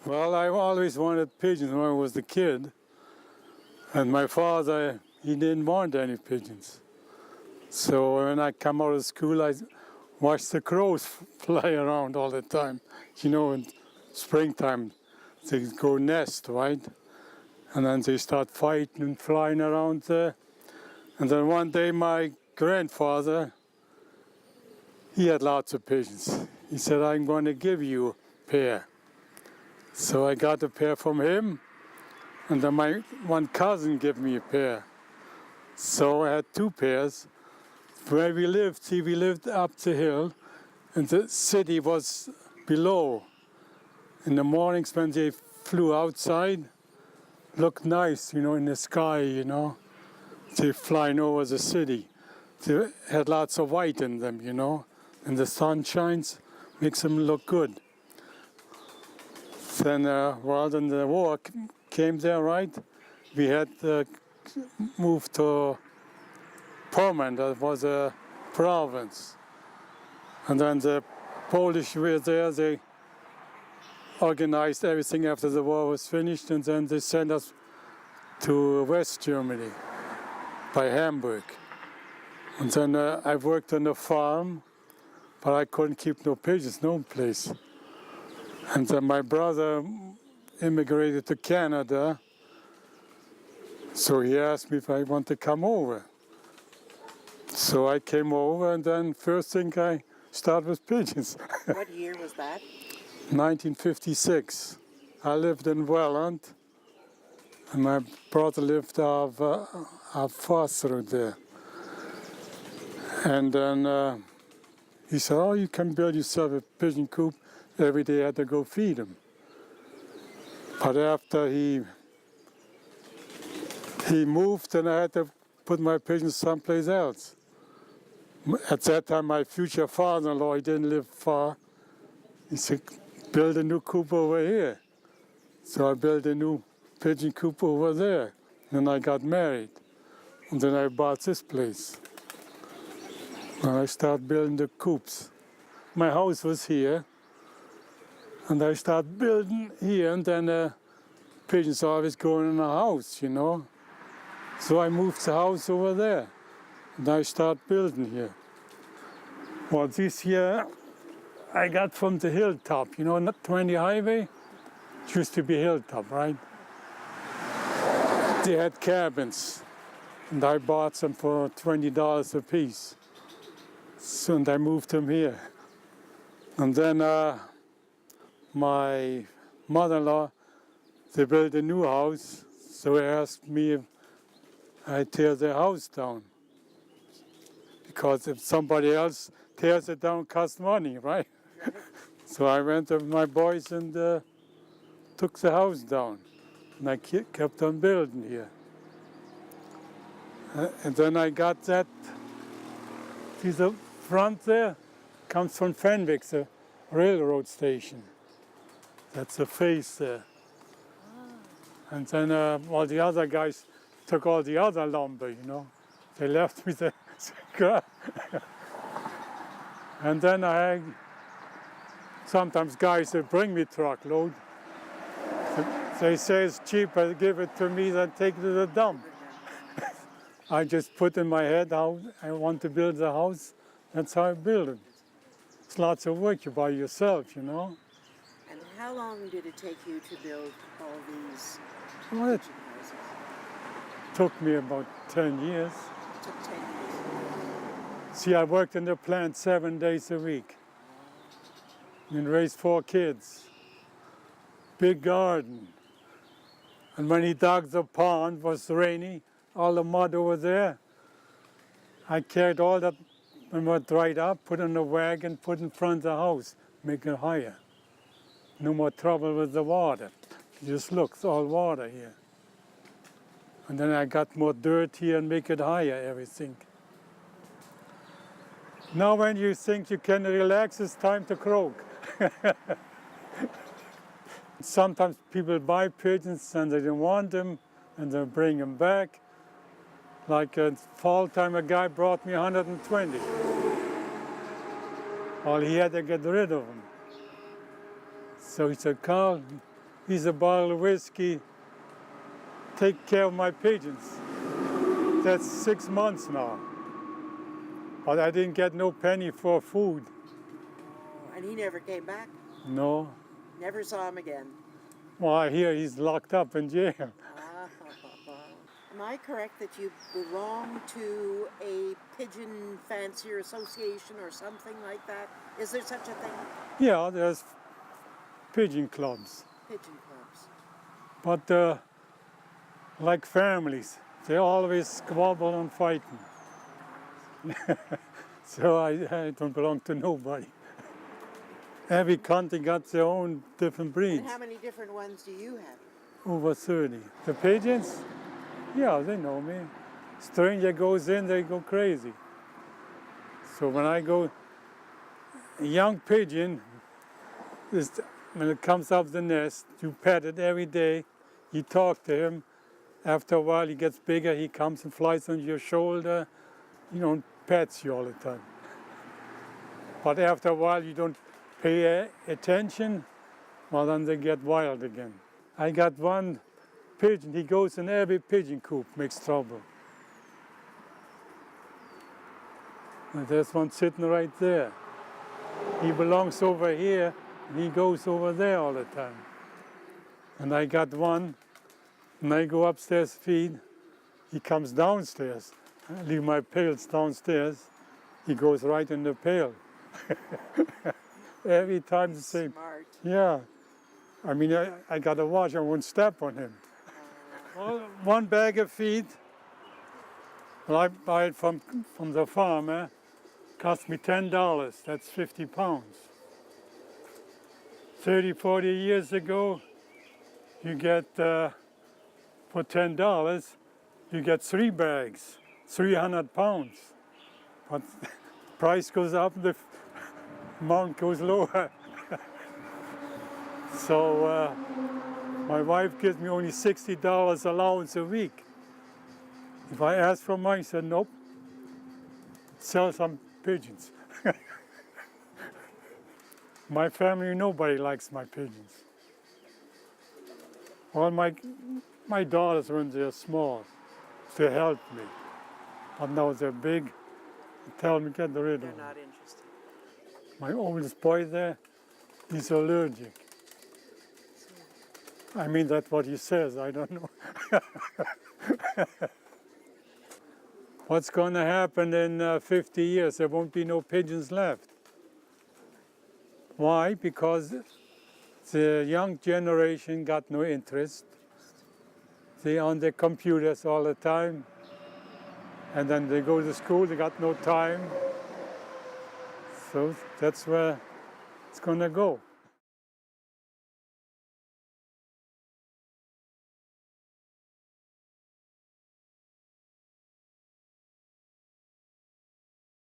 Well, I always wanted pigeons when I was a kid. And my father, he didn't want any pigeons. So when I come out of school, I watch the crows fly around all the time. You know, in springtime, they go nest, right? And then they start fighting and flying around there. And then one day my grandfather, he had lots of pigeons. He said, I'm going to give you a pair. So I got a pair from him, and then my one cousin gave me a pair. So I had two pairs. Where we lived, see, we lived up the hill, and the city was below. In the mornings when they flew outside, looked nice, you know, in the sky, you know. They flying over the city. They had lots of white in them, you know, and the sun shines, makes them look good. Then, then the war came there, right? We had moved to Poland, that was a province. And then the Polish were there, they organized everything after the war was finished, and then they sent us to West Germany, by Hamburg. And then I worked on a farm, but I couldn't keep no pigeons, no place. And then my brother immigrated to Canada, so he asked me if I want to come over. So I came over, and then first thing I started with pigeons. What year was that? 1956. I lived in Welland, and my brother lived off Foss Road there. And then he said, oh, you can build yourself a pigeon coop. Every day I had to go feed him. But after he moved, and I had to put my pigeons someplace else. At that time, my future father-in-law, he didn't live far. He said, build a new coop over here. So I built a new pigeon coop over there. Then I got married. And then I bought this place. And I started building the coops. My house was here. And I started building here, and then pigeons always going in the house, you know. So I moved the house over there. And I started building here. Well, this here I got from the hilltop, you know, not 20 highway. It used to be hilltop, right? They had cabins, and I bought them for $20 a piece. So and I moved them here. And then my mother-in-law, they built a new house, so they asked me if I tear their house down. Because if somebody else tears it down, it costs money, right? So I went with my boys and took the house down. And I kept on building here. And then I got that, see the front there, comes from Fenwick, the railroad station. That's the face there. And then all the other guys took all the other lumber, you know. They left me the scrap. And then sometimes guys will bring me truckload. They say it's cheaper, give it to me than take it to the dump. I just put in my head how I want to build the house. That's how I build it. It's lots of work by yourself, you know. And how long did it take you to build all these Well, it pigeon houses? took me about 10 years. It took 10 years. See, I worked in the plant 7 days a week and raised 4 kids. Big garden. And when he dug the pond, it was rainy, all the mud over there. I carried all that mud dried up, put in a wagon, put in front of the house, make it higher. No more trouble with the water. Just look, it's all water here. And then I got more dirt here and make it higher, everything. Now when you think you can relax, it's time to croak. Sometimes people buy pigeons and they don't want them, and they bring them back. Like a fall time, a guy brought me 120. Well, he had to get rid of them. So he said, Karl, piece of bottle of whiskey, take care of my pigeons. That's 6 months now. But I didn't get no penny for food. And he never came back? No. Never saw him again? Well, I hear he's locked up in jail. Am I correct that you belong to a pigeon fancier association or something like that? Is there such a thing? Yeah, there's pigeon clubs. Pigeon clubs. But like families, they always squabble and fighting. So I don't belong to nobody. Every country got their own different breeds. And how many different ones do you have? Over 30. The pigeons? Yeah, they know me. Stranger goes in, they go crazy. So when I go, a young pigeon, when it comes up the nest, you pet it every day, you talk to him. After a while, he gets bigger, he comes and flies on your shoulder, pets you all the time. But after a while, you don't pay attention, well, then they get wild again. I got one pigeon, he goes in every pigeon coop, makes trouble. And there's one sitting right there. He belongs over here, and he goes over there all the time. And I got one, and I go upstairs feed, he comes downstairs. I leave my pails downstairs, he goes right in the pail. Every time the same. Smart. Yeah. I mean, I got to watch, I won't step on him. Well, one bag of feed, well, I buy it from the farmer, cost me $10, that's 50 pounds. 30, 40 years ago, you get, for $10, you get 3 bags, 300 pounds. But price goes up, the amount goes lower. So my wife gives me only $60 allowance a week. If I ask for money, she said, nope, sell some pigeons. My family, nobody likes my pigeons. All my daughters, when they're small, they helped me. But now they're big, they tell me get rid of them. They're not interested. My oldest boy there, he's allergic. I mean, that's what he says, I don't know. What's going to happen in 50 years? There won't be no pigeons left. Why? Because the young generation got no interest. They're on their computers all the time. And then they go to school, they got no time. So that's where it's going to go.